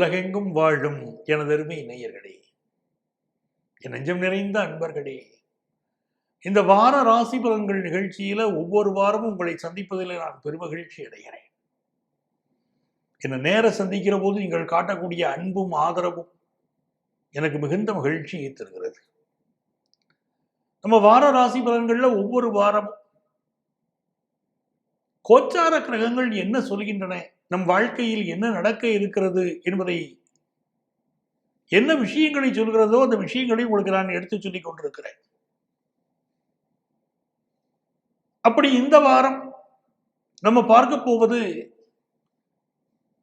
உலகெங்கும் வாழும் எனதருமை நேயர்களே, என் நெஞ்சம் நிறைந்த அன்பர்களே, இந்த வார ராசி பலன்கள் நிகழ்ச்சியில ஒவ்வொரு வாரமும் உங்களை சந்திப்பதில் நான் பெருமகிழ்ச்சி அடைகிறேன். என்னை நேர சந்திக்கிற போது நீங்கள் காட்டக்கூடிய அன்பும் ஆதரவும் எனக்கு மிகுந்த மகிழ்ச்சியை தருகிறது. நம்ம வார ராசி பலன்கள்ல ஒவ்வொரு வாரமும் கோச்சார கிரகங்கள் என்ன சொல்கின்றன, நம் வாழ்க்கையில் என்ன நடக்க இருக்கிறது என்பதை, என்ன விஷயங்களை சொல்கிறதோ அந்த விஷயங்களை உங்களுக்கு நான் எடுத்து சொல்லிக் கொண்டிருக்கிறேன். அப்படி இந்த வாரம் நம்ம பார்க்க போவது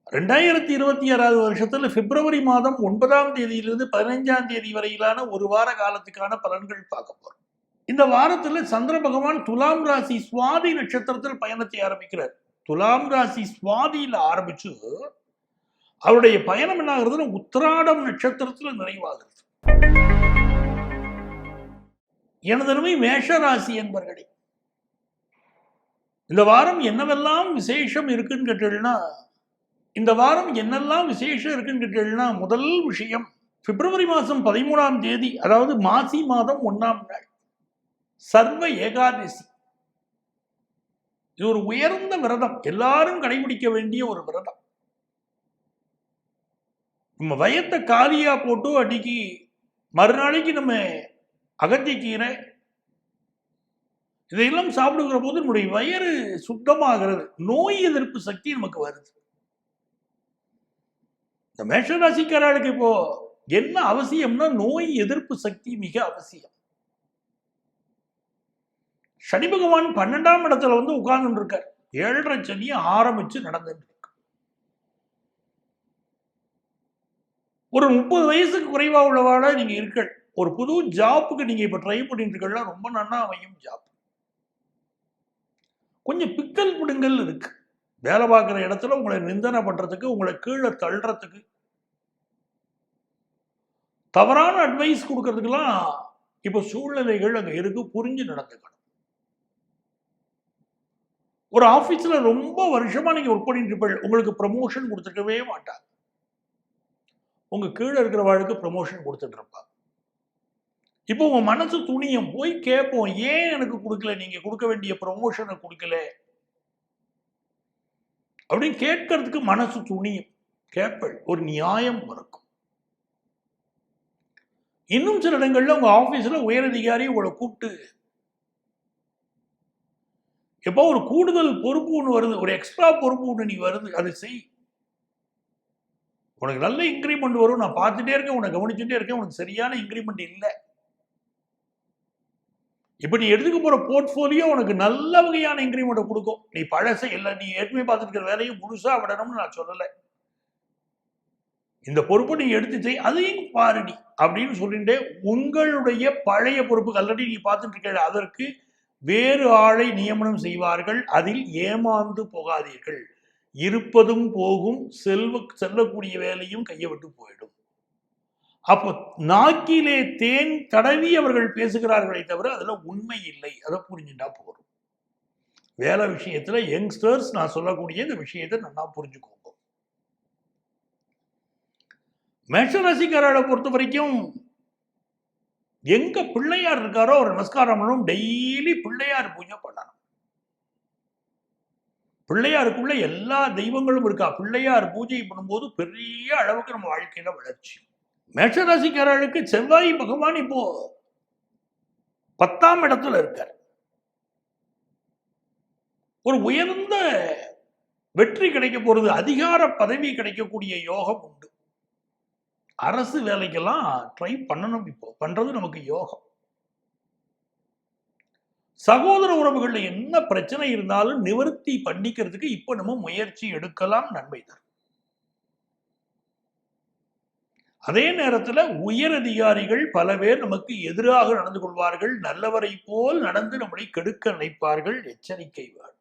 2026 வருஷத்துல பிப்ரவரி மாதம் 9ஆம் தேதியிலிருந்து 15ஆம் தேதி வரையிலான ஒரு வார காலத்துக்கான பலன்கள் பார்க்க போறோம். இந்த வாரத்துல சந்திர பகவான் துலாம் ராசி சுவாதி நட்சத்திரத்தில் பயணத்தை ஆரம்பிக்கிறார். துலாம் ராசி சுவாதியில ஆரம்பிச்சு அவருடைய பயணம் என்ன ஆகுறதுன்னா உத்திராடம் நட்சத்திரத்தில் நிறைவாகிறது. எனதருமை மேஷ ராசி என்பர்களே, இந்த வாரம் என்னவெல்லாம் விசேஷம் இருக்குன்னு கேட்டீங்கன்னா, இந்த வாரம் என்னெல்லாம் விசேஷம் இருக்குன்னு கேட்டீங்கன்னா, முதல் விஷயம் பிப்ரவரி மாதம் 13ஆம் தேதி, அதாவது மாசி மாதம் 1ஆம் நாள் சர்வ ஏகாதசி. இது ஒரு உயர்ந்த விரதம், எல்லாரும் கடைபிடிக்க வேண்டிய ஒரு விரதம். நம்ம வயத்தை காலியா போட்டு அன்னைக்கு மறுநாளைக்கு நம்ம அகத்திக்கீரை இதையெல்லாம் சாப்பிடுகிற போது நம்முடைய வயிறு சுத்தமாகிறது, நோய் எதிர்ப்பு சக்தி நமக்கு வருது. இந்த மேஷராசிக்காரர்களுக்கு இப்போ என்ன அவசியம்னா நோய் எதிர்ப்பு சக்தி மிக அவசியம். சனி பகவான் 12ஆம் இடத்துல வந்து உட்கார்ந்து இருக்கார். 7.5 சனியை ஆரம்பிச்சு நடந்துட்டு இருக்கு. ஒரு 30 வயசுக்கு குறைவா உள்ளவாட நீங்க இருக்க, ஒரு புது ஜாப்புக்கு நீங்க இப்ப ட்ரை பண்ணிட்டு இருக்கலாம், ரொம்ப நன்னா அமையும் ஜாப். கொஞ்சம் பிக்கல் பிடுங்கல் இருக்கு. வேலை பார்க்குற இடத்துல உங்களை நிந்தனை பண்றதுக்கு, உங்களை கீழே தள்ளுறதுக்கு, தவறான அட்வைஸ் கொடுக்கறதுக்கெல்லாம் இப்ப சூழ்நிலைகள் அங்க இருக்கு. புரிஞ்சு நடந்துக்கணும். ஒரு ஆபீஸ்ல ரொம்ப வருஷமா நீங்க ஒர்க் பண்ணிட்டு இருப்பீங்க, உங்களுக்கு ப்ரமோஷன் கொடுத்துருக்கவே மாட்டாங்க. உங்க கீழே இருக்கிறவாளுக்கு ப்ரமோஷன் கொடுத்துட்டு இருப்பாங்க. இப்போ உங்க மனசு துணியம், போய் கேட்போம், ஏன் எனக்கு கொடுக்கல, நீங்க கொடுக்க வேண்டிய ப்ரமோஷனை கொடுக்கல அப்படின்னு கேட்கறதுக்கு மனசு துணியும். கேட்பள், ஒரு நியாயம் இருக்கும். இன்னும் சில இடங்கள்ல உங்க ஆபீஸ்ல உயரதிகாரி உங்களை கூப்பிட்டு, எப்போ ஒரு கூடுதல் பொறுப்பு ஒன்று வருது, ஒரு எக்ஸ்ட்ரா பொறுப்பு ஒன்று நீ வருது, அதை செய், உனக்கு நல்ல இன்க்ரிமெண்ட் வரும், நான் பார்த்துட்டே இருக்கேன், உன்னை கவனிச்சுட்டே இருக்கேன், உனக்கு சரியான இன்க்ரிமெண்ட் இல்லை. இப்ப நீ எடுத்துக்க போற போர்ட்போலியோ உனக்கு நல்ல வகையான இன்க்ரிமெண்ட் கொடுக்கும். நீ பழசை இல்லை, நீ ஏற்கனவே பார்த்துருக்கிற வேலையை முழுசா விடணும்னு நான் சொல்லலை. இந்த பொறுப்பை நீ எடுத்து செய், அதையும் பாருடி அப்படின்னு சொல்லிட்டு உங்களுடைய பழைய பொறுப்பு ஆல்ரெடி நீ பார்த்துட்டு இருக்க, அதற்கு வேறு ஆளை நியமனம் செய்வார்கள். அதில் ஏமாந்து போகாதீர்கள். இருப்பதும் போகும், செல்லக்கூடிய வேலையும் கையை விட்டு போயிடும். அப்போ நாக்கிலே தேன் தடவி அவர்கள் பேசுகிறார்களே தவிர அதுல உண்மை இல்லை. அதை புரிஞ்சுட்டா போதும். வேலை விஷயத்துல யங்ஸ்டர்ஸ் நான் சொல்லக்கூடிய இந்த விஷயத்தை நல்லா புரிஞ்சுக்கோங்க. மேஷராசிக்காரரை பொறுத்த வரைக்கும் எங்க பிள்ளையார் இருக்காரோ அவர் நமஸ்காரம் பண்ணணும். டெய்லி பிள்ளையார் பூஜை பண்ணணும். பிள்ளையாருக்குள்ள எல்லா தெய்வங்களும் இருக்கா. பிள்ளையார் பூஜை பண்ணும்போது பெரிய அளவுக்கு நம்ம வாழ்க்கையில வளர்ச்சி. மேஷராசிக்காரர்களுக்கு செவ்வாய் பகவான் இப்போ 10ஆம் இடத்துல இருக்கார். ஒரு உயர்ந்த வெற்றி கிடைக்க போறது, அதிகார பதவி கிடைக்கக்கூடிய யோகம் உண்டு. அரசு வேலைக்கெல்லாம் ட்ரை பண்ணணும். இப்போ பண்றது நமக்கு யோகம். சகோதர உறவுகள்ல என்ன பிரச்சனை இருந்தாலும் நிவர்த்தி பண்ணிக்கிறதுக்கு இப்ப நம்ம முயற்சி எடுக்கலாம், நன்மை தரும். அதே நேரத்தில் உயர் அதிகாரிகள் பல பேர் நமக்கு எதிராக நடந்து கொள்வார்கள். நல்லவரை போல் நடந்து நம்மளை கெடுக்க நினைப்பார்கள். எச்சரிக்கை வேணும்.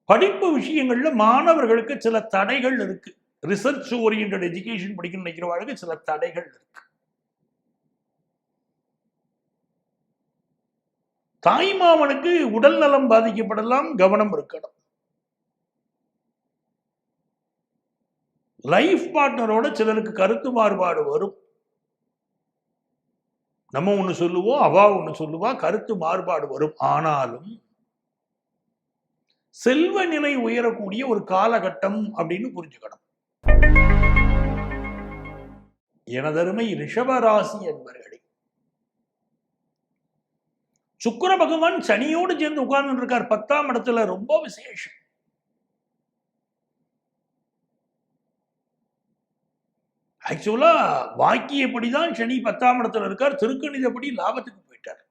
படிப்பு விஷயங்கள்ல மாணவர்களுக்கு சில தடைகள் இருக்கு. ரிசர்ச் ஓரியன்டட் எஜுகேஷன் படிக்க நினைக்கிறவர்களுக்கு சில தடைகள் இருக்கு. தாய்மாமனுக்கு உடல் நலம் பாதிக்கப்படலாம், கவனம் இருக்கணும். லைஃப் பார்ட்னரோட சிலருக்கு கருத்து மாறுபாடு வரும். நம்ம ஒண்ணு சொல்லுவோம், அவ ஒண்ணு சொல்லுவா, கருத்து மாறுபாடு வரும். ஆனாலும் செல்வ நிலை உயரக்கூடிய ஒரு காலகட்டம் அப்படின்னு புரிஞ்சுக்கணும். எனதருமை ரிஷபராசி என்பவர்களே, சுக்கிர பகவான் சனியோடு சேர்ந்து உட்கார்ந்து இருக்கார் 10ஆம் இடத்துல. ரொம்ப விசேஷம். ஆக்சுவலா வாக்கியப்படிதான் சனி 10ஆம் இடத்துல இருக்கார். திருக்கணிதப்படி லாபத்துக்கு போயிட்டார்.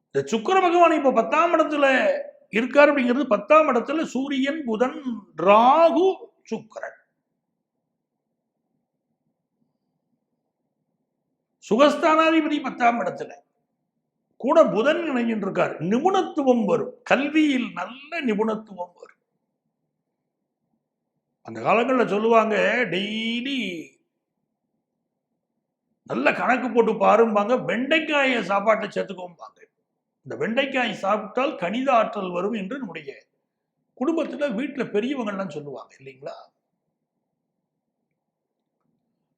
இந்த சுக்கிர பகவான் இப்ப 10ஆம் இடத்துல இருக்கார். அப்படிங்கிறது 10ஆம் இடத்துல சூரியன், புதன், ராகு, சுக்கிரன். சுகஸ்தானாதிபதி 10ஆம் இடத்துல கூட புதன் இணைஞ்சிட்டு இருக்கார். நிபுணத்துவம் வரும். கல்வியில் நல்ல நிபுணத்துவம் வரும். அந்த காலங்களில் சொல்லுவாங்க, டெய்லி நல்ல கணக்கு போட்டு பாரும்பாங்க, வெண்டைக்காயை சாப்பாட்டை சேர்த்துக்கோம்பாங்க. இந்த வெண்டைக்காய் சாப்பிட்டால் கணித ஆற்றல் வரும் என்று நம்முடைய குடும்பத்துல வீட்டுல பெரியவங்கள்லாம் சொல்லுவாங்க இல்லைங்களா?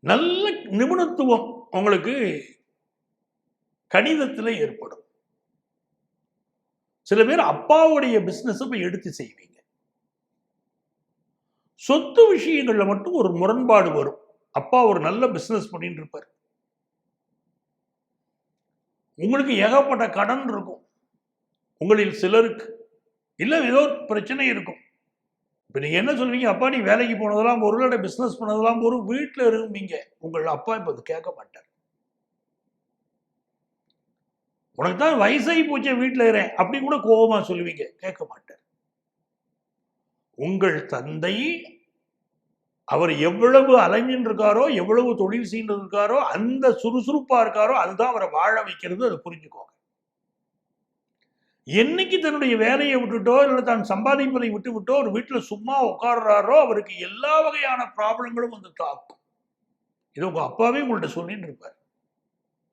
நல்ல நிபுணத்துவம் உங்களுக்கு கணிதத்துல ஏற்படும். சில பேர் அப்பாவுடைய பிசினஸ் போய் எடுத்து செய்வீங்க. சொத்து விஷயங்கள்ல மட்டும் ஒரு முரண்பாடு வரும். அப்பா ஒரு நல்ல பிசினஸ் பண்ணிட்டு இருப்பார், உங்களுக்கு ஏகப்பட்ட கடன் இருக்கும். உங்களில் சிலருக்கு இல்ல ஏதோ பிரச்சனை இருக்கும். இப்ப நீங்க என்ன சொல்வீங்க, அப்பா நீ வேலைக்கு போனதெல்லாம் பொருளோட பிசினஸ் பண்ணதெல்லாம் ஒரு வீட்டுல இருப்பீங்க. உங்கள் அப்பா இப்ப அது கேட்க மாட்டார். உனக்கு தான் வயசாகி போச்சே வீட்டுல இருறேன் அப்படி கூட கோபமா சொல்லுவீங்க, கேட்க மாட்டார். உங்கள் தந்தை அவர் எவ்வளவு அலைஞ்சின்னு இருக்காரோ, எவ்வளவு தொழில் செய்து இருக்காரோ, அந்த சுறுசுறுப்பா இருக்காரோ, அதுதான் அவரை வாழ வைக்கிறது. அதை புரிஞ்சுக்கோங்க. என்னைக்கு தன்னுடைய வேலையை விட்டுட்டோ இல்லை தான் சம்பாதிப்பதை விட்டு விட்டோ ஒரு வீட்டில் சும்மா உட்கார்றாரோ, அவருக்கு எல்லா வகையான ப்ராப்ளங்களும் வந்து தாக்கும். இது உங்க அப்பாவே உங்கள்கிட்ட சொல்லிட்டு இருப்பார்.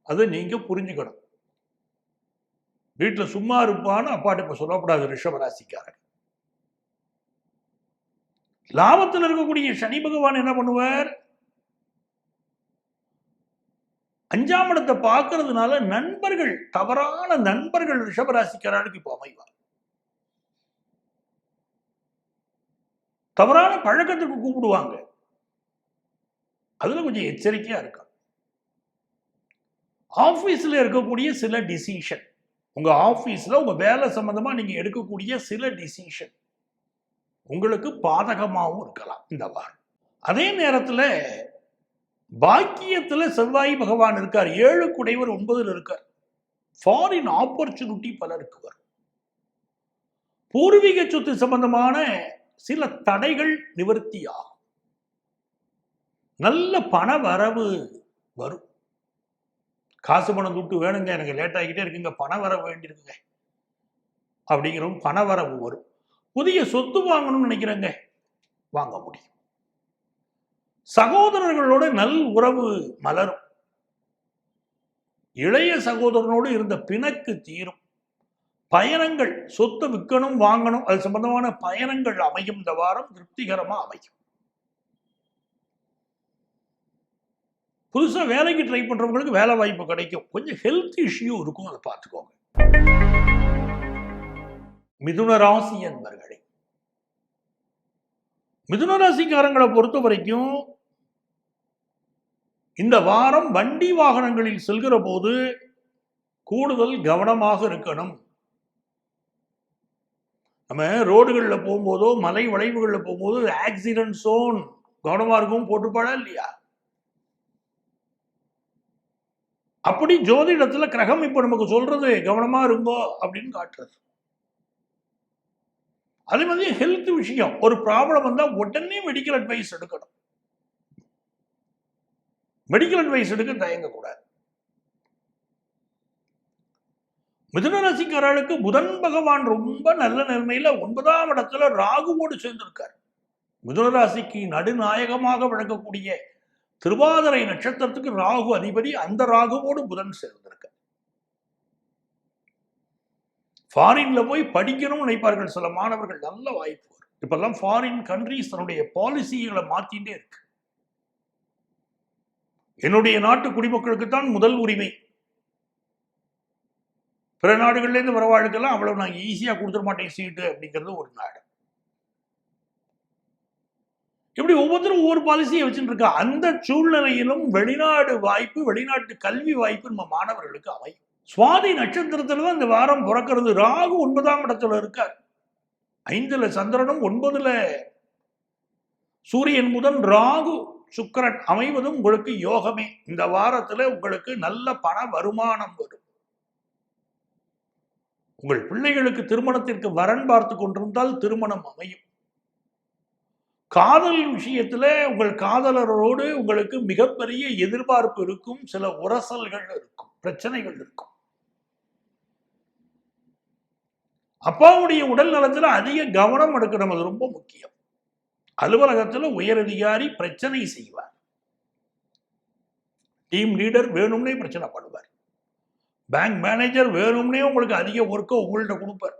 அதை நீங்க புரிஞ்சுக்கணும். வீட்டில் சும்மா இருப்பான்னு அப்பாட்ட இப்ப சொல்லக்கூடாது. ரிஷபராசிக்காரன் லாபத்தில் இருக்கக்கூடிய சனி பகவான் என்ன பண்ணுவார், 5ஆம் இடத்தை பார்க்கறதுனால நண்பர்கள், தவறான நண்பர்கள் ரிஷபராசிக்காரனுக்கு இப்ப அமைவார். தவறான பழக்கத்துக்கு கூப்பிடுவாங்க. அதுல கொஞ்சம் எச்சரிக்கையா இருக்கும். ஆபீஸ்ல இருக்கக்கூடிய சில டிசிஷன், உங்க ஆபீஸ்ல உங்க வேலை சம்பந்தமா நீங்க எடுக்கக்கூடிய சில டிசிஷன் உங்களுக்கு பாதகமாகவும் இருக்கலாம் இந்த வாரம். அதே நேரத்தில் பாக்கியத்துல செவ்வாய் பகவான் இருக்கார். 7 குடைவர் 9 இருக்கார். ஃபாரின் ஆப்பர்ச்சுனிட்டி பலருக்கு வரும். பூர்வீக சொத்து சம்பந்தமான சில தடைகள் நிவர்த்தியாகும். நல்ல பண வரவு வரும். காசு பணம் துட்டு வேணுங்க, எனக்கு லேட் ஆகிட்டே இருக்குங்க, பண வரவு வேண்டியிருக்குங்க அப்படிங்கிற பண வரவு வரும். புதிய சொத்து வாங்கணும்னு நினைக்கிறேங்க, வாங்க முடியும். சகோதரர்களோட நல் உறவு மலரும். இளைய சகோதரனோடு இருந்த பிணக்கு தீரும். பயணங்கள், சொத்து விற்கணும் வாங்கணும் அது சம்பந்தமான பயணங்கள் அமையும். இந்த வாரம் திருப்திகரமா அமையும். புதுசா வேலைக்கு ட்ரை பண்றவங்களுக்கு வேலை வாய்ப்பு கிடைக்கும். கொஞ்சம் ஹெல்த் இஷ்யூ இருக்கும், அதை பார்த்துக்கோங்க. மிதுன ராசி என்பர்களே, மிதுன ராசிக்காரங்களை பொறுத்த வரைக்கும் இந்த வாரம் வண்டி வாகனங்களில் செல்கிற போது கூடுதல் கவனமாக இருக்கணும். நம்ம ரோடுகளில் போகும்போதோ மலை வளைவுகளில் போகும்போது ஆக்சிடென்ட் சோன் கவனமா இருக்கும் போட்டுப்பாடா இல்லையா? அப்படி ஜோதிடத்துல கிரகம் இப்ப நமக்கு சொல்றது கவனமா இருங்கோ அப்படின்னு காட்டுறது. அதே மாதிரி ஹெல்த் விஷயம், ஒரு ப்ராப்ளம் வந்தா உடனே மெடிக்கல் அட்வைஸ் எடுக்கணும். மெடிக்கல் அட்வைஸ் எடுக்க தயங்கக்கூடாது. மிதுன ராசிக்காரர்களுக்கு புதன் பகவான் ரொம்ப நல்ல நிலைமையில 9ஆம் இடத்துல ராகுவோடு சேர்ந்திருக்கார். மிதுன ராசிக்கு நடுநாயகமாக விளங்கக்கூடிய திருவாதிரை நட்சத்திரத்துக்கு ராகு அதிபதி. அந்த ராகுவோடு புதன் சேர்ந்திருக்க. ஃபாரின்ல போய் படிக்கணும்னு நினைப்பார்கள் சில மாணவர்கள், நல்ல வாய்ப்பு வரும். இப்பெல்லாம் ஃபாரின் கண்ட்ரிஸ் தன்னுடைய பாலிசிகளை மாத்திட்டே இருக்கு. என்னுடைய நாட்டு குடிமக்களுக்கு தான் முதல் உரிமை, பிற நாடுகள்லேருந்து வரவாளுக்கெல்லாம் அவ்வளவு நாங்கள் ஈஸியாக கொடுத்துட மாட்டேன் சீட்டு அப்படிங்கிறது ஒரு நாடு. இப்படி ஒவ்வொருத்தரும் ஒவ்வொரு பாலிசியை வச்சுட்டு இருக்கா. அந்த சூழ்நிலையிலும் வெளிநாடு வாய்ப்பு, வெளிநாட்டு கல்வி வாய்ப்பு நம்ம மாணவர்களுக்கு அமையும். சுவாதி நட்சத்திரத்துல தான் இந்த வாரம் பிறக்கிறது. ராகு 9ஆம் இடத்துல இருக்கார். 5ல சந்திரனும் 9ல சூரியன் புதன் ராகு சுக்கிரன் அமைவதும் உங்களுக்கு யோகமே. இந்த வாரத்துல உங்களுக்கு நல்ல பண வருமானம் வரும். உங்கள் பிள்ளைகளுக்கு திருமணத்திற்கு வரன் பார்த்து கொண்டிருந்தால் திருமணம் அமையும். காதல் விஷயத்துல உங்கள் காதலரோடு உங்களுக்கு மிகப்பெரிய எதிர்பார்ப்பு இருக்கும். சில உரசல்கள் இருக்கும், பிரச்சனைகள் இருக்கும். அப்பாவுடைய உடல் நலத்துல அதிக கவனம் எடுக்கணும், அது ரொம்ப முக்கியம். அலுவலகத்துல உயரதிகாரி பிரச்சனை செய்வார். டீம் லீடர் வேணும்னே பிரச்சனை பண்ணுவார். பேங்க் மேனேஜர் வேணும்னே உங்களுக்கு அதிக ஒர்க்கை உங்கள்கிட்ட கொடுப்பார்.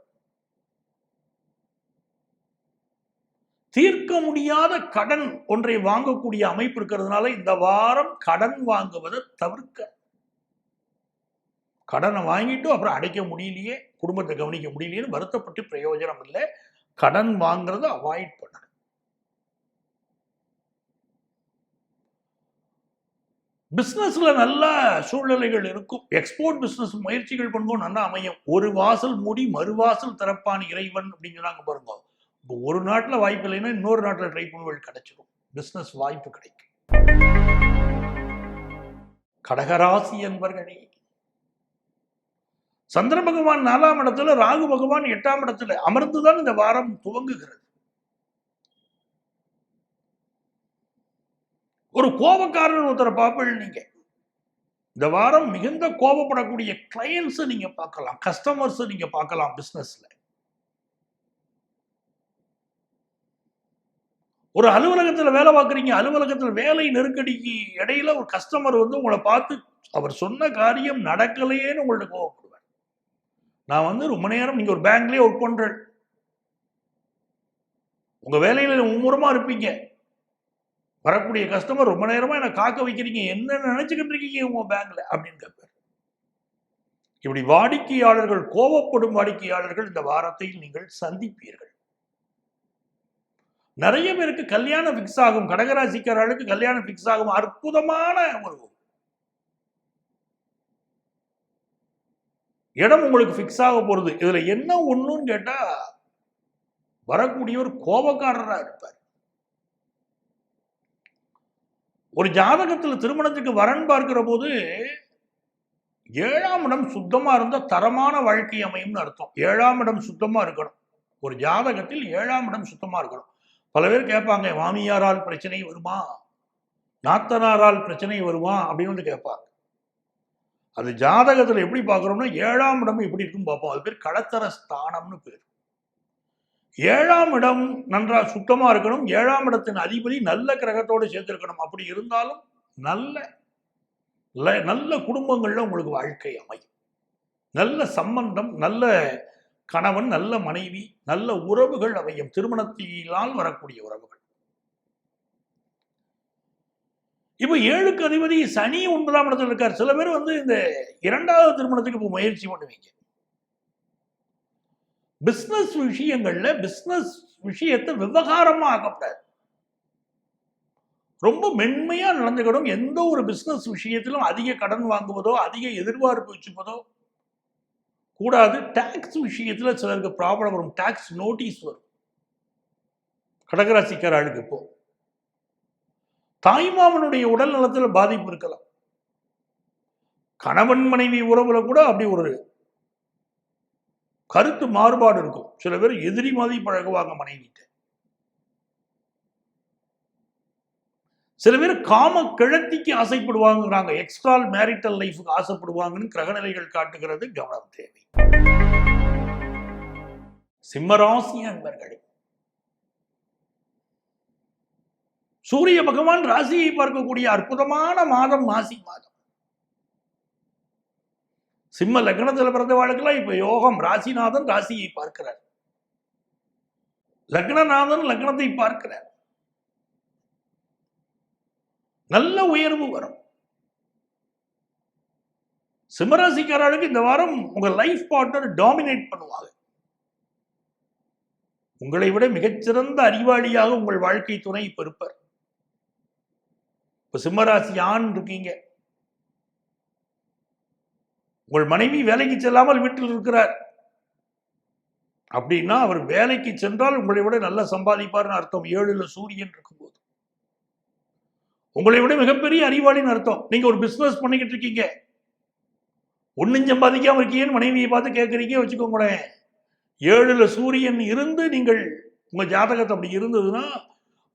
தீர்க்க முடியாத கடன் ஒன்றை வாங்கக்கூடிய அமைப்பு இருக்கிறதுனால இந்த வாரம் கடன் வாங்குவதை தவிர்க்க. கடனை வாங்கிட்டு அப்புறம் அடைக்க முடியலையே, குடும்பத்தை கவனிக்க முடியலையேன்னு வருத்தப்பட்டு பிரயோஜனம் இல்லை. கடன் வாங்குறத அவாய்ட் பண்ணணும். பிசினஸ்ல நல்ல சூழ்நிலைகள் இருக்கும். எக்ஸ்போர்ட் பிசினஸ் முயற்சிகள் பண்ணும்போது நல்லா அமையும். ஒரு வாசல் மூடி மறுவாசல் திறப்பான் இறைவன் அப்படின்னு சொன்னாங்க பாருங்க. இப்போ ஒரு நாட்டில் வாய்ப்பு இல்லைன்னா இன்னொரு நாட்டில் ட்ரை பண்ணுவது கிடைச்சிடும். பிசினஸ் வாய்ப்பு கிடைக்கும். கடகராசி என்பர்களே, சந்திர பகவான் 4ஆம் இடத்துல, ராகு பகவான் 8ஆம் இடத்துல அமர்ந்துதான் இந்த வாரம் துவங்குகிறது. ஒரு கோபக்காரர் ஒருத்தரை பார்ப்பீங்க நீங்க. இந்த வாரம் மிகுந்த கோபப்படக்கூடிய கிளையன்ஸ் நீங்க பார்க்கலாம், கஸ்டமர்ஸ் நீங்க பார்க்கலாம். பிசினஸ்ல ஒரு அலுவலகத்தில் வேலை பார்க்குறீங்க, அலுவலகத்தில் வேலை நெருக்கடிக்கு இடையில ஒரு கஸ்டமர் உங்களை பார்த்து அவர் சொன்ன காரியம் நடக்கலையேன்னு உங்கள்ட்ட கோவப்படுவார். நான் ரொம்ப நேரம், நீங்க ஒரு பேங்க்லயே ஒர்க் பண்றேன், உங்க வேலையில மும்முரமா இருப்பீங்க, வரக்கூடிய கஸ்டமர் ரொம்ப நேரமா என்ன காக்க வைக்கிறீங்க, என்ன நினைச்சுக்கிட்டு இருக்கீங்க உங்க பேங்க்ல அப்படின்னு கேட்பார். இப்படி வாடிக்கையாளர்கள், கோபப்படும் வாடிக்கையாளர்கள் இந்த வாரத்தை நீங்கள் சந்திப்பீர்கள். நிறைய பேருக்கு கல்யாணம் பிக்ஸ் ஆகும். கடகராசிக்காரர்களுக்கு கல்யாணம் பிக்ஸ் ஆகும். அற்புதமான ஒரு இடம் உங்களுக்கு பிக்ஸ் ஆக போறது. இதுல என்ன ஒண்ணுன்னு கேட்டா, வரக்கூடிய ஒரு கோபக்காரரா இருப்பார். ஒரு ஜாதகத்துல திருமணத்துக்கு வரன் பார்க்கிற போது 7ஆம் இடம் சுத்தமா இருந்தா தரமான வாழ்க்கை அமையும்னு அர்த்தம். 7ஆம் இடம் சுத்தமா இருக்கணும். ஒரு ஜாதகத்தில் 7ஆம் இடம் சுத்தமா இருக்கணும். பல பேர் கேட்பாங்க, மாமியாரால் பிரச்சனை வருமா, நாத்தனாரால் பிரச்சனை வருமா அப்படின்னு கேட்பாங்க. அது ஜாதகத்துல எப்படி பார்க்கிறோம்னா 7ஆம் இடம் எப்படி இருக்குன்னு பார்ப்போம். அது பேர் களத்தர ஸ்தானம்னு பேர். 7ஆம் இடம் நன்றா சுத்தமா இருக்கணும். 7ஆம் இடத்தின் அதிபதி நல்ல கிரகத்தோடு சேர்த்திருக்கணும். அப்படி இருந்தாலும் நல்ல குடும்பங்கள்ல உங்களுக்கு வாழ்க்கை அமையும். நல்ல சம்பந்தம், நல்ல கணவன், நல்ல மனைவி, நல்ல உறவுகள் அமையும். திருமணத்தினால் வரக்கூடிய உறவுகள். இப்ப 7க்கு அதிபதி சனி 9ஆம் இடத்துல இருக்கார். சில பேர் இந்த 2வது திருமணத்துக்கு இப்போ முயற்சி பண்ணுவீங்க. பிசினஸ் விஷயங்கள்ல பிசினஸ் விஷயத்தை விவகாரமா ஆக்கப்படாது. ரொம்ப மென்மையா நடந்துக்கணும். எந்த ஒரு பிசினஸ் விஷயத்திலும் அதிக கடன் வாங்குவதோ, அதிக எதிர்பார்ப்பு வச்சுப்பதோ கூடாது. டாக்ஸ் விஷயத்துல சிலருக்கு ப்ராப்ளம் வரும். டாக்ஸ் நோட்டீஸ் வரும் கடகராசிக்காரர்களுக்கு. இப்போ தாய்மாமனுடைய உடல் நலத்துல பாதிப்பு இருக்கலாம். கணவன் மனைவி உறவுல கூட அப்படி ஒரு கருத்து மாறுபாடு இருக்கும். சில பேர் எதிரி மாதிரி பழகுவாங்க மனைவிட்ட. சில பேர் காம கிழத்திக்கு ஆசைப்படுவாங்க, எக்ஸ்ட்ரா மேரிட்டல் லைஃபுக்கு ஆசைப்படுவாங்கன்னு கிரகநிலைகள் காட்டுகிறது. கவனம் தேவை. சிம்மராசி அன்பர்களே, சூரிய பகவான் ராசியை பார்க்கக்கூடிய அற்புதமான மாதம் மாசி மாதம். சிம்ம லக்னத்தில் பிறந்த வாழ்க்கெல்லாம் இப்ப யோகம். ராசிநாதன் ராசியை பார்க்கிறார். லக்னநாதன் லக்னத்தை பார்க்கிறார், நல்ல உயர்வு வரும். சிம்மராசிக்காரர்களுக்கு இந்த வாரம் உங்க லைஃப் பார்ட்னர் டாமினேட் பண்ணுவாங்க. உங்களை விட மிகச்சிறந்த அறிவாளியாக உங்கள் வாழ்க்கை துணை இப்ப இருப்பார். இப்ப சிம்மராசி ஆண் இருக்கீங்க, உங்கள் மனைவி வேலைக்கு செல்லாமல் வீட்டில் இருக்கிறார் அப்படின்னா அவர் வேலைக்கு சென்றால் உங்களை விட நல்லா சம்பாதிப்பார்னு அர்த்தம். 7ல் சூரியன் இருக்கும்போது உங்களை விட மிகப்பெரிய அறிவாளின்னு அர்த்தம். நீங்க ஒரு பிசினஸ் பண்ணிக்கிட்டு இருக்கீங்க, ஒன்னும் சம்பாதிக்காம இருக்கீங்கன்னு மனைவியை பார்த்து கேட்கறீங்க வச்சுக்கோங்களேன். 7ல் சூரியன் இருந்து நீங்கள் உங்க ஜாதகத்தை அப்படி இருந்ததுன்னா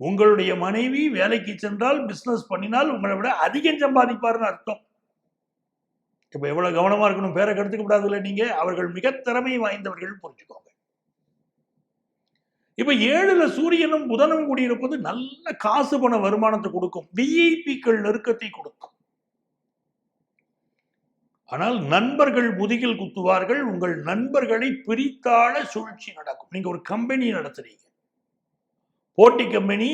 உங்களுடைய மனைவி வேலைக்கு சென்றால் பிசினஸ் பண்ணினால் உங்களை விட அதிகம் சம்பாதிப்பார்னு அர்த்தம். இப்ப எவ்வளவு கவனமா இருக்கணும், பேரை கெடுத்துக்க கூடாது இல்லை நீங்க. அவர்கள் மிக திறமை வாய்ந்தவர்கள், புரிஞ்சுக்கோங்க. இப்ப 7ல் சூரியனும் புதனும் கூடியிருப்பது நல்ல காசு பண வருமானத்தை கொடுக்கும், விஐபிக்கள் நெருக்கத்தை கொடுக்கும். ஆனால் நண்பர்கள் முதுகில் குத்துவார்கள். உங்கள் நண்பர்களை பிரித்தாள சூழ்ச்சி நடக்கும். நீங்க ஒரு கம்பெனி நடத்துறீங்க, போட்டி கம்பெனி,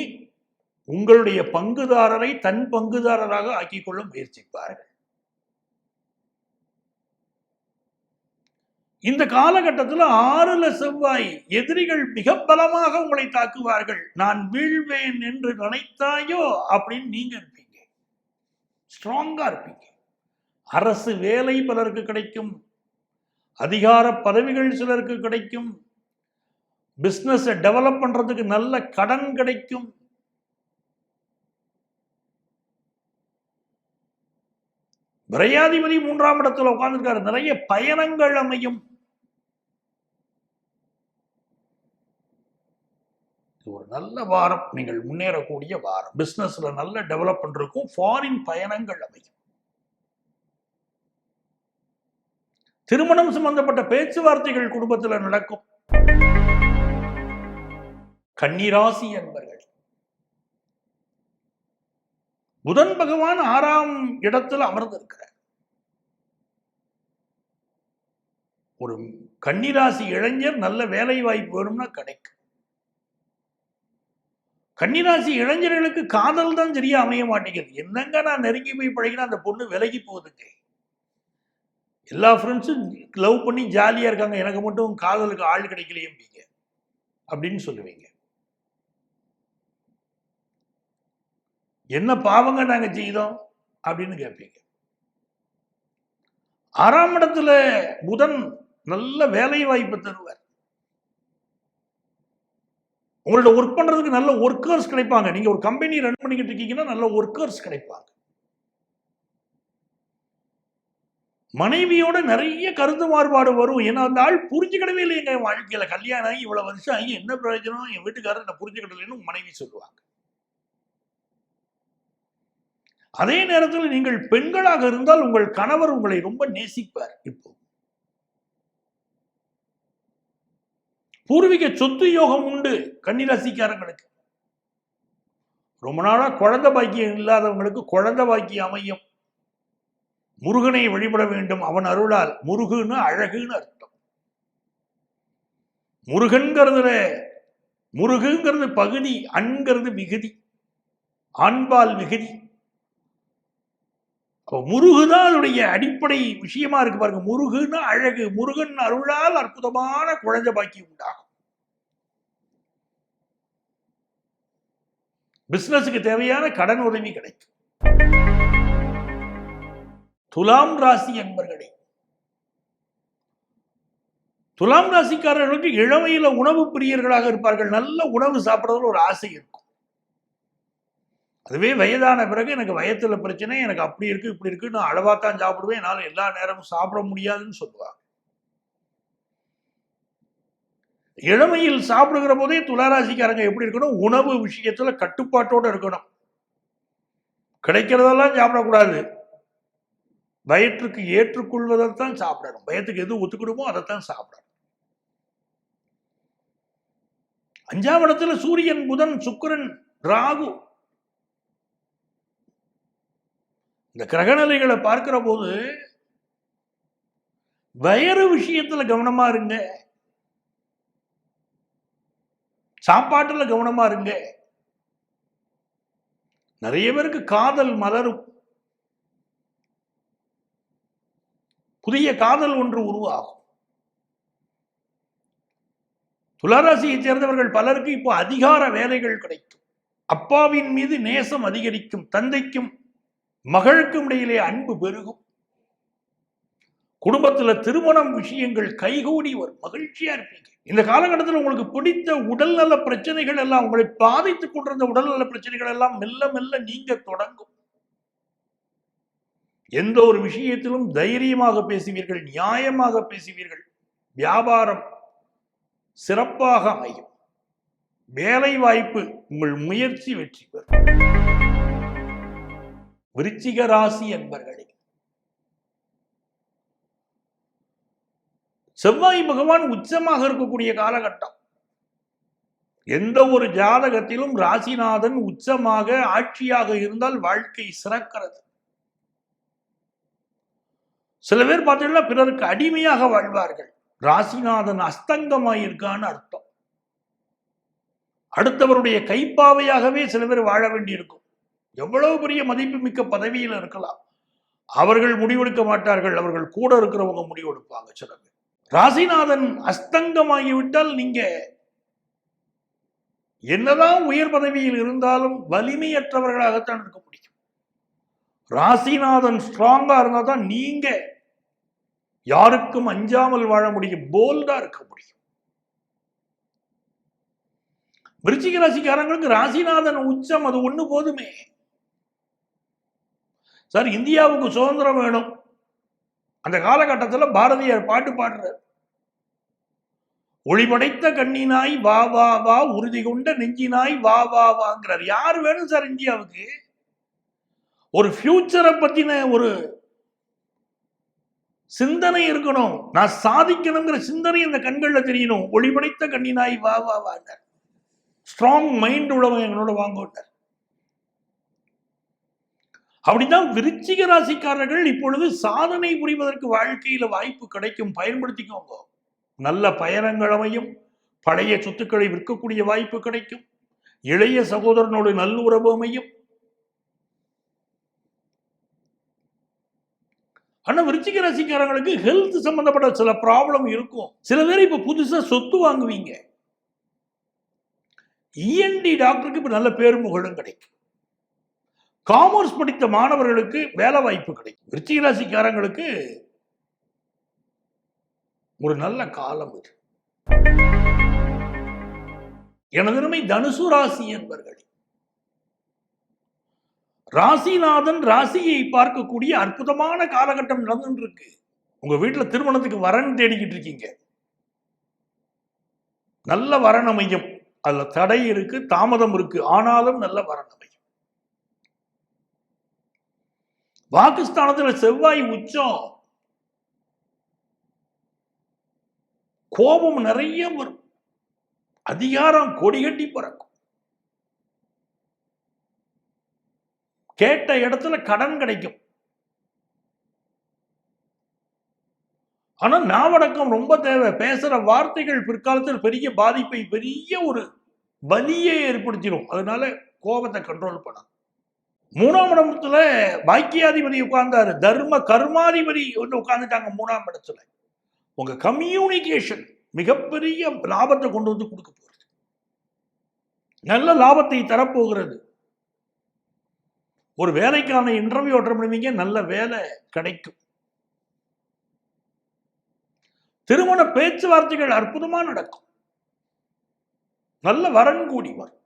உங்களுடைய பங்குதாரரை தன் பங்குதாரராக ஆக்கிக் கொள்ள முயற்சிப்பார்கள். இந்த காலகட்டத்தில் 6ல் செவ்வாய், எதிரிகள் மிக பலமாக உங்களை தாக்குவார்கள். நான் வீழ்வேன் என்று நினைத்தாயோ அப்படின்னு நீங்க இருப்பீங்க, ஸ்ட்ராங்கா இருப்பீங்க. அரசு வேலை பலருக்கு கிடைக்கும், அதிகார பதவிகள் சிலருக்கு கிடைக்கும், பிசினஸ் டெவலப் பண்றதுக்கு நல்ல கடன் கிடைக்கும். விரையாதிபதி 3ஆம் இடத்துல உட்கார்ந்துருக்காரு, நிறைய பயணங்கள் அமையும். ஒரு நல்ல வாரம், நீங்கள் முன்னேறக்கூடிய வாரம். பிசினஸ்ல நல்ல டெவலப்மெண்ட் இருக்கும், ஃபாரின் பயணங்கள் அமையும். திருமணம் சம்பந்தப்பட்ட பேச்சுவார்த்தைகள் குடும்பத்தில் நடக்கும். கன்னிராசி என்பர்கள், புதன் பகவான் 6ஆம் இடத்தில் அமர்ந்திருக்கிறார். ஒரு கன்னிராசி இளைஞர் நல்ல வேலை வாய்ப்பு வேணும்னா கிடைக்கும். கன்னிராசி இளைஞர்களுக்கு காதல் தான் சரியா அமைய மாட்டேங்குது. என்னங்க நான் நெருங்கி போய் பழகினா அந்த பொண்ணு விலகி போகுதுங்க. எல்லா ஃப்ரெண்ட்ஸும் லவ் பண்ணி ஜாலியா இருக்காங்க, எனக்கு மட்டும் காதலுக்கு ஆள் கிடைக்கலையேம்பீங்க அப்படின்னு சொல்லுவீங்க. என்ன பாவங்க நாங்க செய்தோம் அப்படின்னு கேட்பீங்க. 6ஆம் இடத்துல புதன் நல்ல வேலை வாய்ப்பு தருவார். உங்களோட ஒர்க் பண்றதுக்கு நல்ல ஒர்க்கர்ஸ் கிடைப்பாங்க. நீங்க ஒரு கம்பெனி ரன் பண்ணிக்கிட்டு இருக்கீங்கன்னா நல்ல ஒர்க்கர்ஸ் கிடைப்பாங்க. மனைவியோட நிறைய கருத்து மாறுபாடு வரும். ஏன்னா அந்த ஆள் புரிஞ்சுக்கிடவே இல்லைங்க என் வாழ்க்கையில. கல்யாணம் ஆகி இவ்வளவு வருஷம் ஆகி என்ன பிரயோஜனம், என் வீட்டுக்காரர் என்ன புரிஞ்சுக்கிடலன்னு மனைவி சொல்லுவாங்க. அதே நேரத்தில் நீங்கள் பெண்களாக இருந்தால் உங்கள் கணவர் உங்களை ரொம்ப நேசிப்பார். இப்போ பூர்வீக சொத்து யோகம் உண்டு கன்னிராசிக்காரங்களுக்கு. ரொம்ப நாளா குழந்தை பாக்கியம் இல்லாதவங்களுக்கு குழந்தை பாக்கியம் அமையும். முருகனை வழிபட வேண்டும், அவன் அருளால். முருகுன்னு அழகுன்னு அர்த்தம். முருகுங்கிறது பகுதி, அண்கிறது மிகுதி, ஆண்பால் மிகுதி. முருகுதான் அதனுடைய அடிப்படை விஷயமா இருக்கு பாருங்க. முருகுன்னு அழகு, முருகன் அருளால் அற்புதமான குழந்தை பாக்கியம் உண்டாகும். பிசினஸுக்கு தேவையான கடன் உதவி கிடைக்கும். துலாம் ராசி என்பர்களே, துலாம் ராசிக்காரர்களுக்கு இளமையில உணவு பிரியர்களாக இருப்பார்கள். நல்ல உணவு சாப்பிடுறதுல ஒரு ஆசை இருக்கும். அதுவே வயதான பிறகு எனக்கு வயத்துல பிரச்சனை, எனக்கு அப்படி இருக்கு இப்படி இருக்கு, நான் அளவாத்தான் சாப்பிடுவேன், என்னால எல்லா நேரமும் சாப்பிட முடியாதுன்னு சொல்லுவாங்க. இளமையில் சாப்பிடுகிற போதே துளாராசிக்காரங்க எப்படி இருக்கணும், உணவு விஷயத்துல கட்டுப்பாட்டோட இருக்கணும். கிடைக்கிறதெல்லாம் சாப்பிடக்கூடாது, வயிற்றுக்கு ஏற்றுக்கொள்வதைத்தான் சாப்பிடணும். வயத்துக்கு எது ஒத்துக்கிடுமோ அதைத்தான் சாப்பிடணும். 5ஆம் இடத்துல சூரியன், புதன், சுக்கிரன், ராகு, இந்த கிரகநிலைகளை பார்க்கிற போது வயிறு விஷயத்துல கவனமா இருங்க. சாப்பாட்டுல கவனமா இருங்க. நிறைய பேருக்கு காதல் மலரும், புதிய காதல் ஒன்று உருவாகும். துளாராசியை சேர்ந்தவர்கள் பலருக்கு இப்போ அதிகார வேலைகள் கிடைக்கும். அப்பாவின் மீது நேசம் அதிகரிக்கும். தந்தைக்கும் மகளுக்கும் இடையிலே அன்பு பெருகும். குடும்பத்துல திருமணம் விஷயங்கள் கைகூடி வரும். மகிழ்ச்சியா இருப்பீங்க. இந்த காலகட்டத்தில் உங்களுக்கு பிடித்த உடல்நல பிரச்சனைகள் எல்லாம், உங்களை பாதித்துக் கொண்டிருந்த உடல்நல பிரச்சனைகள் எல்லாம் மெல்ல மெல்ல நீங்க தொடங்கும். எந்த ஒரு விஷயத்திலும் தைரியமாக பேசுவீர்கள், நியாயமாக பேசுவீர்கள். வியாபாரம் சிறப்பாக அமையும். வேலை வாய்ப்பு, உங்கள் முயற்சி வெற்றி பெறும். விருச்சிக ராசி என்பர்களே, செவ்வாய் பகவான் உச்சமாக இருக்கக்கூடிய காலகட்டம். எந்த ஒரு ஜாதகத்திலும் ராசிநாதன் உச்சமாக ஆட்சியாக இருந்தால் வாழ்க்கை சிறக்கிறது. சில பேர் பார்த்தீங்கன்னா பிறருக்கு அடிமையாக வாழ்வார்கள். ராசிநாதன் அஸ்தங்கமாயிருக்கான்னு அர்த்தம். அடுத்தவருடைய கைப்பாவையாகவே சில பேர் வாழ வேண்டியிருக்கும். எவ்வளவு பெரிய மதிப்பு மிக்க பதவியில் இருக்கலாம், அவர்கள் முடிவெடுக்க மாட்டார்கள். அவர்கள் கூட இருக்கிறவங்க முடிவெடுப்பாங்க. சில பேர் ராசிநாதன் அஸ்தங்கமாகிவிட்டால் நீங்க என்னதான் உயர் பதவியில் இருந்தாலும் வலிமையற்றவர்களாகத்தான் இருக்க முடியும். ராசிநாதன் ஸ்ட்ராங்கா இருந்தா தான் நீங்க யாருக்கும் அஞ்சாமல் வாழ முடியும், போல்டா இருக்க முடியும். விருச்சிக ராசிக்காரங்களுக்கு ராசிநாதன் உச்சம் அது ஒண்ணு போதுமே. சார், இந்தியாவுக்கு சுதந்திரம் வேணும். அந்த காலகட்டத்தில் பாரதியார் பாட்டு பாடுறார். ஒளிபடைத்த கண்ணினாய் வா வா வா, உறுதி கொண்ட நெஞ்சினாய் வா வா வாங்கிறார். யார் வேணும் சார் இந்தியாவுக்கு? ஒரு ஃபியூச்சரை பத்தின ஒரு சிந்தனை இருக்கணும். நான் சாதிக்கணுங்கிற சிந்தனை அந்த கண்கள்ல தெரியணும். ஒளிபடைத்த கண்ணினாய் வா வா வாங்க. ஸ்ட்ராங் மைண்ட் உள்ளவங்க என்னோட வாங்க. அப்படிதான் விருச்சிக ராசிக்காரர்கள் இப்பொழுது சாதனை புரிவதற்கு வாழ்க்கையில வாய்ப்பு கிடைக்கும். பயன்படுத்திக்கோங்க. நல்ல பயணங்கள் அமையும். பழைய சொத்துக்களை விற்கக்கூடிய வாய்ப்பு கிடைக்கும். இளைய சகோதரனோடு நல்லுறவு அமையும். ஆனா விருச்சிக ராசிக்காரங்களுக்கு ஹெல்த் சம்பந்தப்பட்ட சில ப்ராப்ளம் இருக்கும். சில பேர் இப்ப புதுசா சொத்து வாங்குவீங்க. இஎன்டி டாக்டருக்கு இப்ப நல்ல பேரும் புகழும் கிடைக்கும். காமர்ஸ் படித்த மாணவர்களுக்கு வேலை வாய்ப்பு கிடைக்கும். விருச்சிக ராசிக்காரங்களுக்கு ஒரு நல்ல காலம் இது. எனதருமை தனுசு ராசி என்பர்களே, ராசிநாதன் ராசியை பார்க்கக்கூடிய அற்புதமான காலகட்டம் நடந்துட்டு இருக்கு. உங்க வீட்டுல திருமணத்துக்கு வரன் தேடிக்கிட்டு இருக்கீங்க. நல்ல வரன் அமையும். அதுல தடை இருக்கு, தாமதம் இருக்கு, ஆனாலும் நல்ல வரன் அமையும். பாகிஸ்தானத்தில் செவ்வாய் உச்சம். கோபம் நிறைய வரும். அதிகாரம் கொடிகட்டி பறக்கும். கேட்ட இடத்துல கடன் கிடைக்கும். ஆனா நாவடக்கம் ரொம்ப தேவை. பேசுற வார்த்தைகள் பிற்காலத்தில் பெரிய பாதிப்பை, பெரிய ஒரு வலியை ஏற்படுத்திடும். அதனால கோபத்தை கண்ட்ரோல் பண்ண. 3ஆம் இடத்துல பாக்கியாதிபதி உட்கார்ந்தாரு. தர்ம கர்மாதிபதி உட்கார்ந்துட்டாங்க 3ஆம் இடத்துல. உங்க கம்யூனிகேஷன் மிகப்பெரிய லாபத்தை கொண்டு வந்து கொடுக்க போகிறது. நல்ல லாபத்தை தரப்போகிறது. ஒரு வேலைக்கான இன்டர்வியூ அட்டெண்ட் பண்ணுவீங்க, நல்ல வேலை கிடைக்கும். திருமண பேச்சுவார்த்தைகள் அற்புதமா நடக்கும். நல்ல வரன் கூடி வரும்.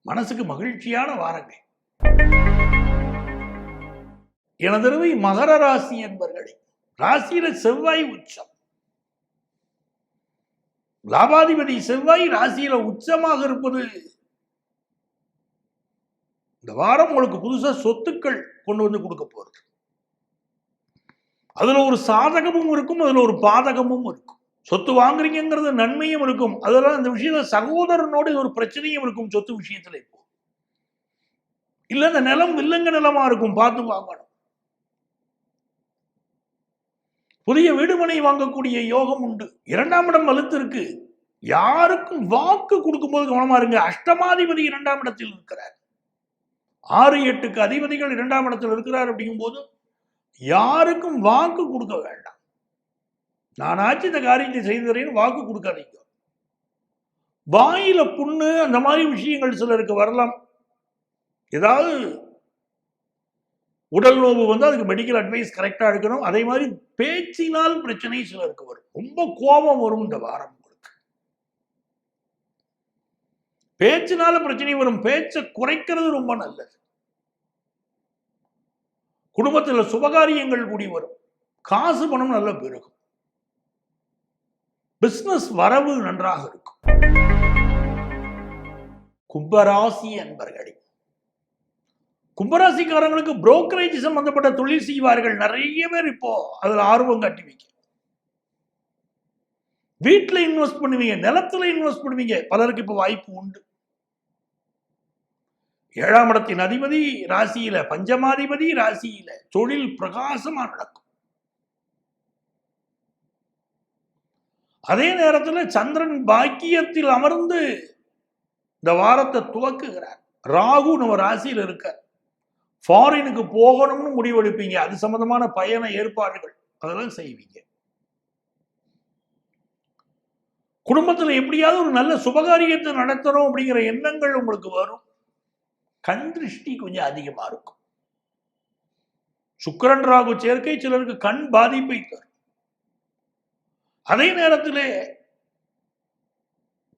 மனசுக்கு மகிழ்ச்சியான வாரங்கள். எனதருமை மகர ராசி என்பர்களே, ராசியில செவ்வாய் உச்சம். லாபாதிபதி செவ்வாய் ராசியில உச்சமாக இருப்பது இந்த வாரம் உங்களுக்கு புதுசா சொத்துக்கள் கொண்டு வந்து கொடுக்க போறது. அதுல ஒரு சாதகமும் இருக்கும், அதுல ஒரு பாதகமும் இருக்கும். சொத்து வாங்குறீங்கிறது நன்மையும் இருக்கும். அதெல்லாம் இந்த விஷயத்துல சகோதரனோடு ஒரு பிரச்சனையும் இருக்கும். சொத்து விஷயத்துல இப்போ இல்ல, இந்த நிலம் வில்லங்க நிலமா இருக்கும், பார்த்து வாங்கணும். புதிய வீடுமனை வாங்கக்கூடிய யோகம் உண்டு. 2ஆம் இடம் வலுத்து இருக்கு. யாருக்கும் வாக்கு கொடுக்கும்போது கவனமா இருங்க. அஷ்டமாதிபதி 2ஆம் இடத்தில் இருக்கிறார். 6, 8க்கு அதிபதிகள் 2ஆம் இடத்தில் இருக்கிறார். அப்படிங்கும் போது யாருக்கும் வாக்கு கொடுக்க வேண்டாம். நானாச்சும் இந்த காரியத்தை செய்தறேன்னு வாக்கு கொடுக்காதீங்க. வாயில புண்ணு அந்த மாதிரி விஷயங்கள் சிலருக்கு வரலாம். ஏதாவது உடல் நோவு வந்து அதுக்கு மெடிக்கல் அட்வைஸ் கரெக்டா எடுக்கணும். அதே மாதிரி பேச்சினால் பிரச்சனை சிலருக்கு வரும். ரொம்ப கோபம் வரும் இந்த வாரம். உங்களுக்கு பேச்சினால பிரச்சனை வரும். பேச்சை குறைக்கிறது ரொம்ப நல்லது. குடும்பத்தில் சுபகாரியங்கள் கூடி வரும். காசு பணம் நல்ல பெருகும். பிசினஸ் வரவு நன்றாக இருக்கும். கும்பராசி அன்பர்களே, கும்பராசிக்காரங்களுக்கு புரோக்கரேஜ் சம்பந்தப்பட்ட தொழில் செய்வார்கள். நிறைய பேர் இப்போ அதுல ஆர்வம் காட்டி வைக்க. வீட்டுல இன்வெஸ்ட் பண்ணுவீங்க, நிலத்துல இன்வெஸ்ட் பண்ணுவீங்க. பலருக்கு இப்ப வாய்ப்பு உண்டு. 7ஆம் இடத்தின் அதிபதி ராசியில, பஞ்சமாதிபதி ராசியில, தொழில் பிரகாசமா நடக்கும். அதே நேரத்தில் சந்திரன் பாக்கியத்தில் அமர்ந்து இந்த வாரத்தை துவக்குகிறார். ராகு நம்ம ராசியில் இருக்க. ஃபாரினுக்கு போகணும்னு முடிவெடுப்பீங்க. அது சம்பந்தமான பயண ஏற்பாடுகள் அதெல்லாம் செய்வீங்க. குடும்பத்தில் எப்படியாவது ஒரு நல்ல சுபகாரியத்தை நடத்தணும் அப்படிங்கிற எண்ணங்கள் உங்களுக்கு வரும். கண் திருஷ்டி கொஞ்சம் அதிகமா இருக்கும். சுக்கிரன் ராகு சேர்க்கை சிலருக்கு கண் பாதிப்பை தரும். அதே நேரத்திலே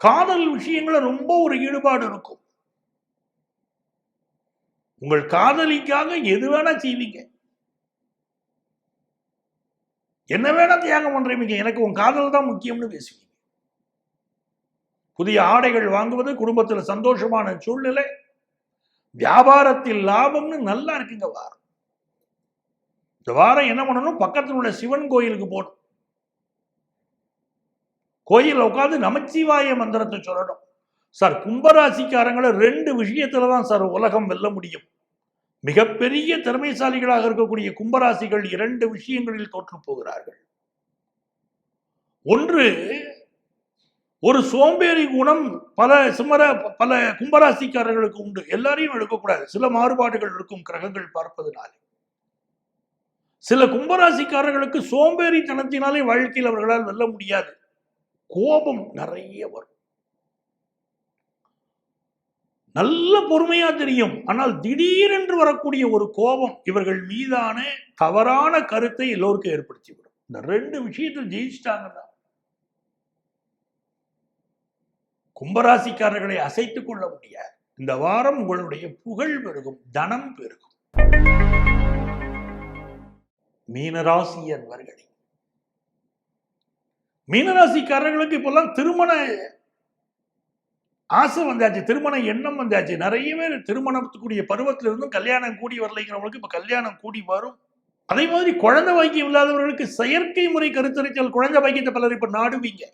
காதல் விஷயங்கள ரொம்ப ஒரு ஈடுபாடு இருக்கும். உங்கள் காதலிக்காக எது வேணா செய்வீங்க, என்ன வேணா தியாகம் பண்றீங்க. எனக்கு உன் காதல் தான் முக்கியம்னு பேசுவீங்க. புதிய ஆடைகள் வாங்குவது, குடும்பத்தில் சந்தோஷமான சூழ்நிலை, வியாபாரத்தில் லாபம்னு நல்லா இருக்குங்க வாரம். இந்த வாரம் என்ன பண்ணணும்? பக்கத்தில் உள்ள சிவன் கோயிலுக்கு போகணும். கோயில் உட்காந்து நமச்சிவாய மந்திரத்தை சொல்லணும். சார், கும்பராசிக்காரங்களை 2 விஷயத்துலதான் சார் உலகம் வெல்ல முடியும். மிகப்பெரிய திறமைசாலிகளாக இருக்கக்கூடிய கும்பராசிகள் 2 விஷயங்களில் தோற்று போகிறார்கள். ஒன்று, ஒரு சோம்பேறி குணம் பல கும்பராசிக்காரர்களுக்கு உண்டு. எல்லாரையும் எடுக்கக்கூடாது, சில மாறுபாடுகள் இருக்கும் கிரகங்கள் பார்ப்பதனாலே. சில கும்பராசிக்காரர்களுக்கு சோம்பேறித்தனத்தினாலே வாழ்க்கையில் அவர்களால் வெல்ல முடியாது. கோபம் நிறைய வரும். நல்ல பொறுமையா தெரியும், ஆனால் திடீரென்று வரக்கூடிய ஒரு கோபம் இவர்கள் மீதான தவறான கருத்தை எல்லோருக்கும் ஏற்படுத்திவிடும். இந்த 2 விஷயத்தில் ஜெயிச்சிட்டாங்கன்னா கும்பராசிக்காரர்களை அசைத்துக் கொள்ள முடியாது. இந்த வாரம் உங்களுடைய புகழ் பெருகும், தனம் பெருகும். மீனராசி அன்பர்களே, மீனராசிக்காரர்களுக்கு இப்பெல்லாம் திருமண ஆசை வந்தாச்சு, திருமண எண்ணம் வந்தாச்சு. நிறைய பேர் திருமணத்துக்குரிய பருவத்திலிருந்தும் கல்யாணம் கூடி வரலைங்கிறவங்களுக்கு இப்ப கல்யாணம் கூடி வரும். அதே மாதிரி குழந்தை பாக்கியம் இல்லாதவர்களுக்கு செயற்கை முறை கருத்தரித்தல் குழந்தை பாக்கியத்தை பலர் இப்ப நாடுவீங்க.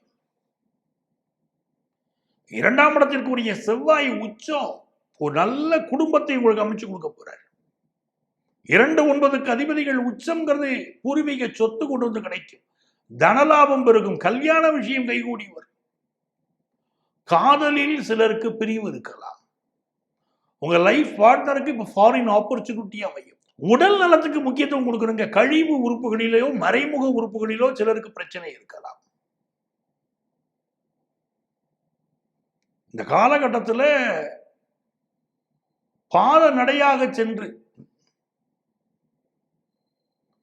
2ஆம் இடத்திற்குரிய செவ்வாய் உச்சம் ஒரு நல்ல குடும்பத்தை உங்களுக்கு அமைச்சு கொடுக்க போறார். 2, 9க்கு அதிபதிகள் உச்சம்ங்கிறது பூர்வீக சொத்து கொண்டு வந்து கிடைக்கும். தனலாபம் பெருகும். கல்யாண விஷயம் கைகூடி வரும். காதலில் சிலருக்கு பிரிவு இருக்கலாம். உங்க லைஃப் பார்ட்னருக்கு இப்ப ஃபாரின் ஆப்பர்ச்சுனிட்டி அமையும். உடல் நலத்துக்கு முக்கியத்துவம் கொடுக்கணுங்க. கழிவு உறுப்புகளிலோ மறைமுக உறுப்புகளிலோ சிலருக்கு பிரச்சனை இருக்கலாம். இந்த காலகட்டத்தில் பாத நடையாக சென்று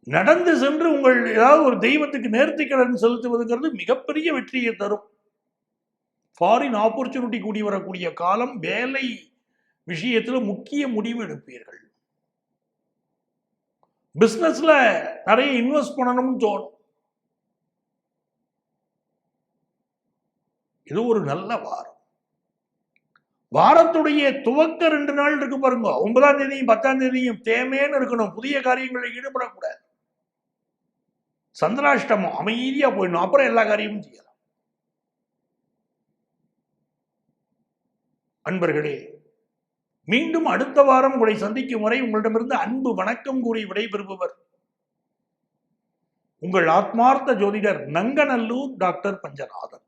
நடந்து சென்று உங்கள் ஏதாவது ஒரு தெய்வத்துக்கு நேர்த்தி கடன் செலுத்துவதுங்கிறது மிகப்பெரிய வெற்றியை தரும். ஃபாரின் ஆப்பர்ச்சுனிட்டி கூடி வரக்கூடிய காலம். வேலை விஷயத்தில் முக்கிய முடிவு எடுப்பீர்கள். பிசினஸ்ல நிறைய இன்வெஸ்ட் பண்ணணும்னு தோணும். இது ஒரு நல்ல வாரம். வாரத்துடைய துவக்க 2 நாள் இருக்கு பாருங்க. 9ஆம் தேதியும் 10ஆம் தேதியும் தேமேன்னு இருக்கணும். புதிய காரியங்களில் ஈடுபடக்கூடாது. சந்திராஷ்டமம் அமைதியா போயிடணும். அப்புறம் எல்லா காரியமும் செய்யலாம். அன்பர்களே, மீண்டும் அடுத்த வாரம் உங்களை சந்திக்கும் வரை உங்களிடமிருந்து அன்பு வணக்கம் கூறி விடைபெறுபவர் உங்கள் ஆத்மார்த்த ஜோதிடர் நங்கநல்லூர் டாக்டர் பஞ்சநாதன்.